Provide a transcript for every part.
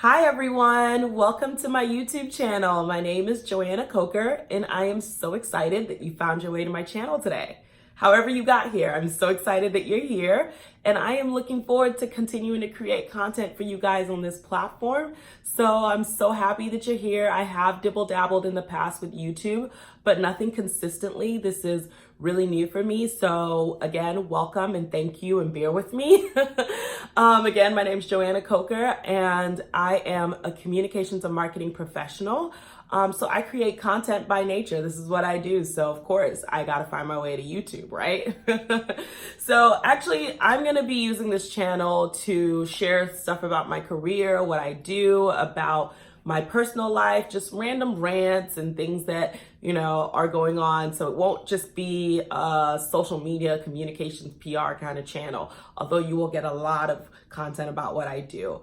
Hi everyone, welcome to my YouTube channel. My name is Joanna Coker and I am so excited that you found your way to my channel today. However you got here, I'm so excited that you're here and I am looking forward to continuing to create content for you guys on this platform. So I'm so happy that you're here. I have dibble dabbled in the past with YouTube, but nothing consistently. This is really new for me. So again, welcome and thank you and bear with me. Again, my name is Joanna Coker and I am a communications and marketing professional. So I create content by nature. This is what I do. So of course I got to find my way to YouTube, right? So actually I'm going to be using this channel to share stuff about my career, what I do, about my personal life, just random rants and things that, are going on. So it won't just be a social media communications PR kind of channel, although you will get a lot of content about what I do.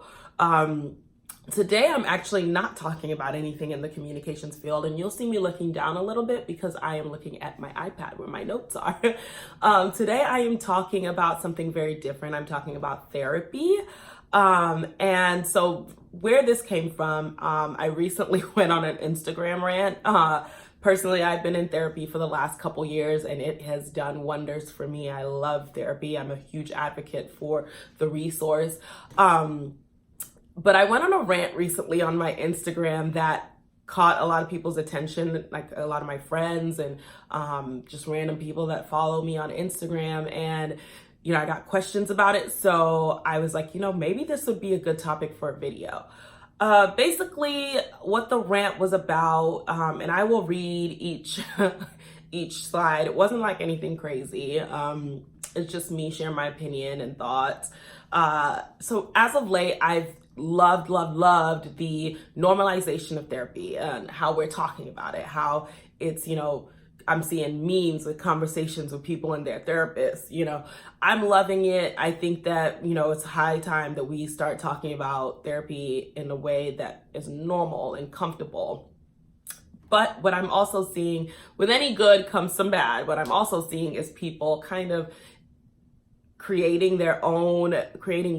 Today, I'm actually not talking about anything in the communications field, and you'll see me looking down a little bit because I am looking at my iPad where my notes are. Today, I am talking about something very different. I'm talking about therapy. And so where this came from, I recently went on an Instagram rant. Personally, I've been in therapy for the last couple years and it has done wonders for me. I love therapy. I'm a huge advocate for the resource. But I went on a rant recently on my Instagram that caught a lot of people's attention, like a lot of my friends and just random people that follow me on Instagram. And, I got questions about it. So I was like, maybe this would be a good topic for a video. Basically what the rant was about, and I will read each slide. It wasn't like anything crazy. It's just me sharing my opinion and thoughts. So as of late, I've loved the normalization of therapy and how we're talking about it, how it's, I'm seeing memes with conversations with people and their therapists, I'm loving it. I think that, it's high time that we start talking about therapy in a way that is normal and comfortable. But what I'm also seeing, with any good comes some bad, what I'm also seeing is people kind of creating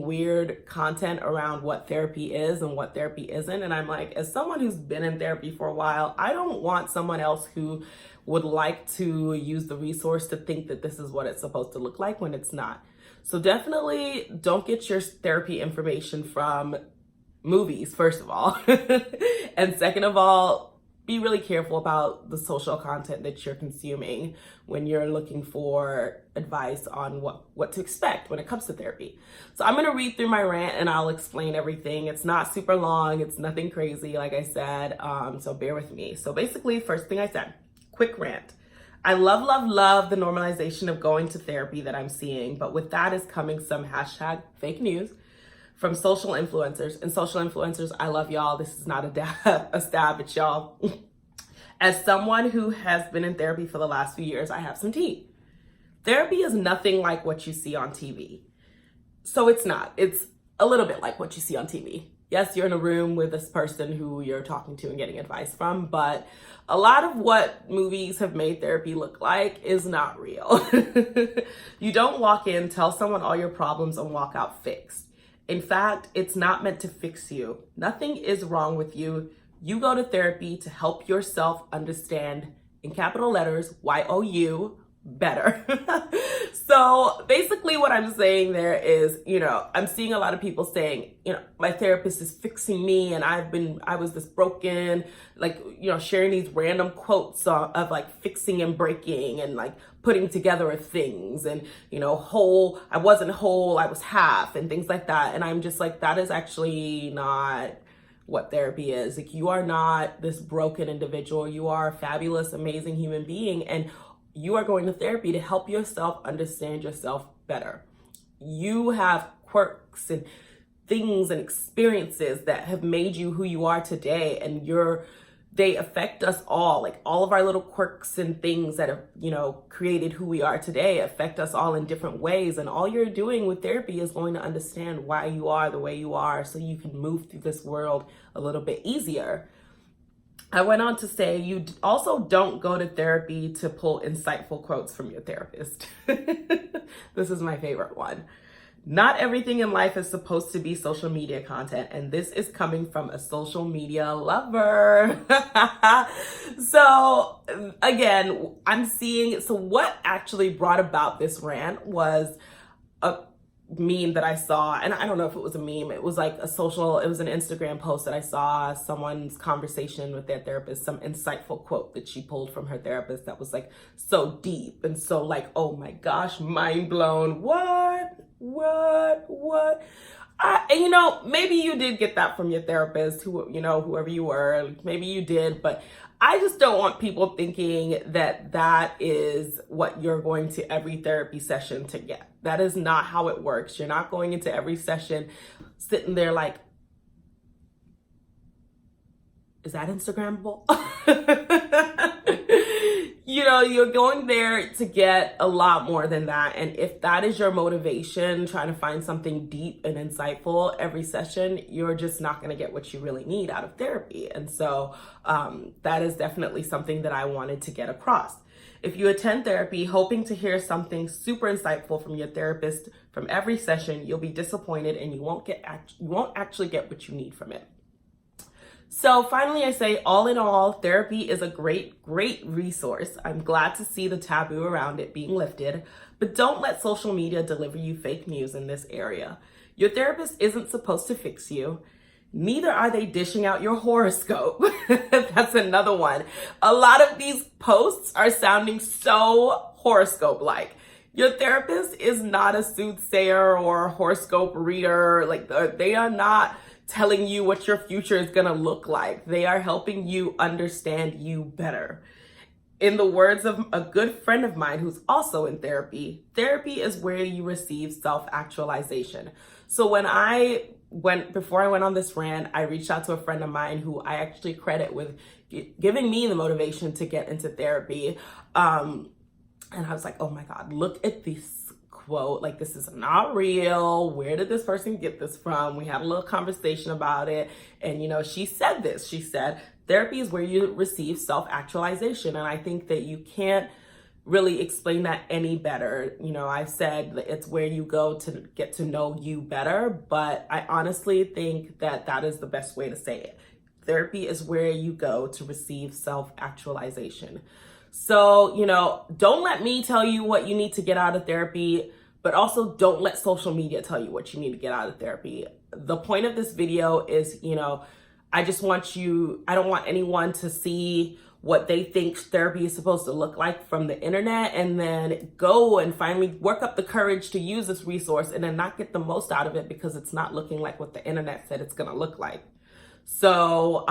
weird content around what therapy is and what therapy isn't. And I'm like, as someone who's been in therapy for a while, I don't want someone else who would like to use the resource to think that this is what it's supposed to look like when it's not. So definitely don't get your therapy information from movies, first of all. And second of all, be really careful about the social content that you're consuming when you're looking for advice on what to expect when it comes to therapy. So I'm going to read through my rant and I'll explain everything. It's not super long. It's nothing crazy, like I said. So bear with me. So basically, first thing I said, quick rant. I love the normalization of going to therapy that I'm seeing, but with that is coming some hashtag fake news from social influencers. And social influencers, I love y'all. This is not a stab at y'all. As someone who has been in therapy for the last few years, I have some tea. Therapy is nothing like what you see on TV. So it's not. It's a little bit like what you see on TV. Yes, you're in a room with this person who you're talking to and getting advice from, but a lot of what movies have made therapy look like is not real. You don't walk in, tell someone all your problems, and walk out fixed. In fact, it's not meant to fix you. Nothing is wrong with you. You go to therapy to help yourself understand, in capital letters, YOU, better. So basically what I'm saying there is, I'm seeing a lot of people saying, my therapist is fixing me and I was this broken, sharing these random quotes of like fixing and breaking and like putting together of things and, whole, I wasn't whole, I was half and things like that. And I'm just like, that is actually not what therapy is. Like, you are not this broken individual. You are a fabulous, amazing human being. And you are going to therapy to help yourself understand yourself better. You have quirks and things and experiences that have made you who you are today, and they affect us all. Like, all of our little quirks and things that have, created who we are today affect us all in different ways. And all you're doing with therapy is going to understand why you are the way you are so you can move through this world a little bit easier. I went on to say, you also don't go to therapy to pull insightful quotes from your therapist. This is my favorite one. Not everything in life is supposed to be social media content, and this is coming from a social media lover. So again, so what actually brought about this rant was a meme that I saw, and I don't know if it was a meme, it was like it was an Instagram post that I saw someone's conversation with their therapist, some insightful quote that she pulled from her therapist that was like so deep and so like, oh my gosh, mind blown. What? And maybe you did get that from your therapist, whoever you were, maybe you did, but I just don't want people thinking that that is what you're going to every therapy session to get. That is not how it works. You're not going into every session sitting there like, is that Instagrammable? You're going there to get a lot more than that. And if that is your motivation, trying to find something deep and insightful every session, you're just not going to get what you really need out of therapy. And so that is definitely something that I wanted to get across. If you attend therapy hoping to hear something super insightful from your therapist from every session, you'll be disappointed and you won't actually get what you need from it. So finally, I say, all in all, therapy is a great resource. I'm glad to see the taboo around it being lifted, but don't let social media deliver you fake news in this area. Your therapist isn't supposed to fix you. Neither are they dishing out your horoscope. That's another one. A lot of these posts are sounding so horoscope-like. Your therapist is not a soothsayer or a horoscope reader. Like, they are not telling you what your future is going to look like. They are helping you understand you better. In the words of a good friend of mine who's also in therapy, therapy is where you receive self-actualization. So before I went on this rant, I reached out to a friend of mine who I actually credit with giving me the motivation to get into therapy. And I was like, oh my God, look at this quote. Like, this is not real. Where did this person get this from? We had a little conversation about it. And, she said this. She said, therapy is where you receive self-actualization. And I think that you can't really explain that any better. I've said that it's where you go to get to know you better, but I honestly think that that is the best way to say it. Therapy is where you go to receive self-actualization. So, don't let me tell you what you need to get out of therapy, but also don't let social media tell you what you need to get out of therapy. The point of this video is, I don't want anyone to see what they think therapy is supposed to look like from the internet and then go and finally work up the courage to use this resource and then not get the most out of it because it's not looking like what the internet said it's going to look like. So,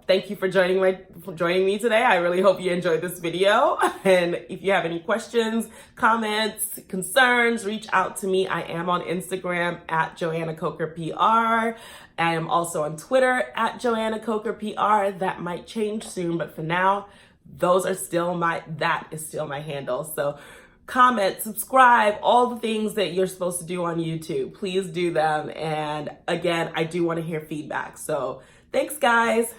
thank you for joining me today. I really hope you enjoyed this video. And if you have any questions, comments, concerns, reach out to me. I am on Instagram at Joanna Coker PR. I am also on Twitter at Joanna Coker PR. That might change soon, but for now, that is still my handle. So comment, subscribe, all the things that you're supposed to do on YouTube. Please do them. And again, I do want to hear feedback. So thanks, guys.